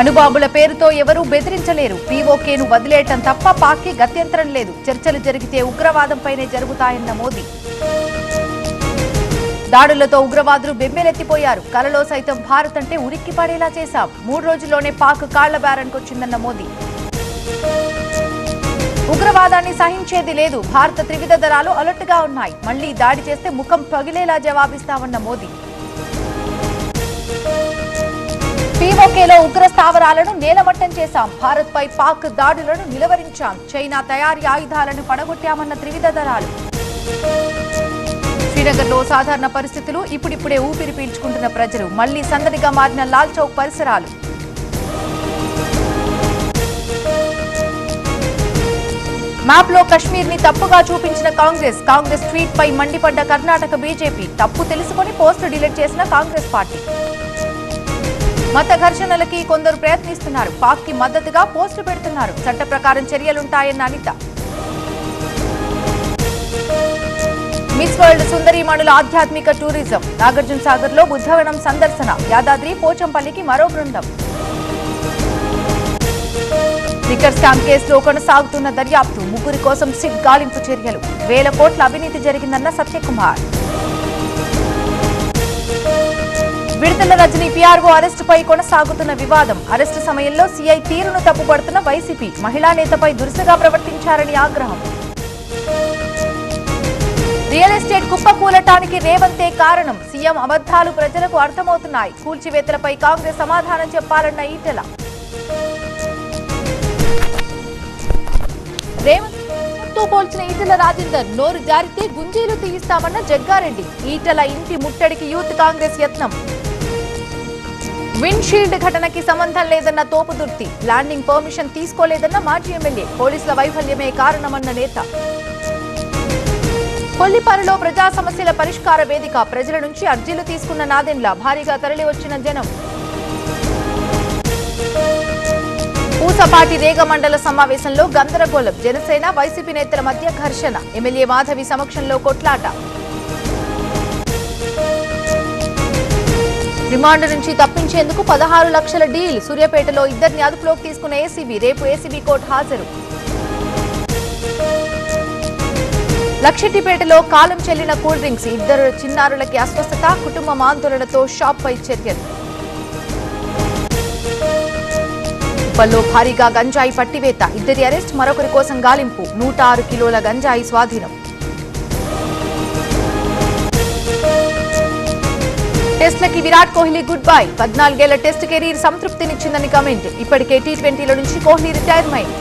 అణుబాంబుల పేరుతో ఎవరూ బెదిరించలేరు. పీఓకేను వదిలేయటం తప్ప పాక్కి గత్యంతరం లేదు. చర్చలు జరిగితే ఉగ్రవాదంపైనే జరుగుతాయన్న మోదీ. దాడులతో ఉగ్రవాదులు బెంబేలెత్తిపోయారు. కలలో సైతం భారత్ అంటే ఉరికి పడేలా చేశాం. 3 రోజుల్లోనే పాక్ కాళ్ల బేరానికొచ్చిందన్న మోదీ. ఉగ్రవాదాన్ని సహించేది లేదు. భారత త్రివిధ దళాలు అలర్ట్ గా ఉన్నాయి. మళ్లీ దాడి చేస్తే ముఖం పగిలేలా జవాబిస్తామన్న మోదీ. పీఓకేలో ఉగ్ర స్థావరాలను నేలమట్టం చేశాం. భారత్ పై పాక్ దాడులను నిలువరించాం. చైనా తయారీ ఆయుధాలను పడగొట్టామన్న త్రివిధ దళాలు. శ్రీనగర్లో సాధారణ పరిస్థితులు. ఇప్పుడిప్పుడే ఊపిరి పీల్చుకుంటున్న ప్రజలు. మళ్లీ సందడిగా మారిన లాల్ చౌక్ పరిసరాలు. మ్యాప్ లో కశ్మీర్ ని తప్పుగా చూపించిన కాంగ్రెస్ ట్వీట్ పై మండిపడ్డ కర్ణాటక బీజేపీ. తప్పు తెలుసుకుని పోస్టు డిలీట్ చేసిన కాంగ్రెస్ పార్టీ. మత ఘర్షణలకి కొందరు ప్రయత్నిస్తున్నారు. పాక్ కి మద్దతుగా పోస్టు పెడుతున్నారు. చట్ట ప్రకారం చర్యలుంటాయన్న అనిత. మిస్ వరల్డ్ సుందరీమణుల ఆధ్యాత్మిక టూరిజం. నాగార్జున సాగర్ లో బుద్ధవనం సందర్శన. యాదాద్రి పోచంపల్లికి మరో బృందం. లిక్కర్ స్కామ్ కేసులో కొనసాగుతున్న దర్యాప్తు. 3 కోసం సిట్ గాలింపు చర్యలు. వేల కోట్ల అవినీతి జరిగిందన్న సత్యకుమార్. విడుదల రజనీ పీఆర్ఓ అరెస్టుపై కొనసాగుతున్న వివాదం. అరెస్టు సమయంలో సీఐ తీరును తప్పుపడుతున్న వైసీపీ. మహిళా నేతపై దురుసుగా ప్రవర్తించారని ఆగ్రహం. రియల్ ఎస్టేట్ కుప్పకూలటానికి రేవంతే కారణం. సీఎం అబద్ధాలు ప్రజలకు అర్థమవుతున్నాయి. కూల్చివేతలపై కాంగ్రెస్ సమాధానం చెప్పాలన్న ఈటెల. రేవంత్ పోల్చిన ఈటెల రాజేందర్. నోరు జారితే గుంజీలు తీయిస్తామన్న జగ్గారెడ్డి. ఈటెల ఇంటి ముట్టడికి యూత్ కాంగ్రెస్ యత్నం. విండ్షీల్డ్ ఘటనకి సంబంధం లేదన్న తోపుదుర్తి. ల్యాండింగ్ పర్మిషన్ తీసుకోలేదన్న మాజీ ఎమ్మెల్యే. పోలీసుల వైఫల్యమే కారణమన్న నేత. కొల్లిపారులో ప్రజా సమస్యల పరిష్కార వేదిక. ప్రజల నుంచి అర్జీలు తీసుకున్న నాదెండ్ల. భారీగా తరలి వచ్చిన జనం. పూసపాటి రేగ మండల సమావేశంలో గందరగోళం. జనసేన వైసీపీ నేతల మధ్య ఘర్షణ. ఎమ్మెల్యే మాధవి సమక్షంలో కొట్లాట. రిమాండ్ నుంచి తప్పించేందుకు 16 లక్షల డీల్. సూర్యాపేటలో ఇద్దరిని అదుపులోకి తీసుకున్న ఏసీబీ. రేపు ఏసీబీ కోర్టు హాజరు. లక్షెట్టిపేటలో కాలం చెల్లిన కూల్ డ్రింక్స్. 2 చిన్నారులకి అస్వస్థత. కుటుంబం ఆందోళనతో షాప్ పై చర్యలు. ఉప్పల్లో భారీగా గంజాయి పట్టివేత. 2 అరెస్ట్, మరొకరి కోసం గాలింపు. 106 కిలోల గంజాయి స్వాధీనం. టెస్ట్లకి విరాట్ కోహ్లీ గుడ్ బై. 14 ఏళ్ల టెస్ట్ కెరీర్ సంతృప్తినిచ్చిందని కమెంట్. ఇప్పటికే T20ల నుంచి కోహ్లీ రిటైర్మెంట్.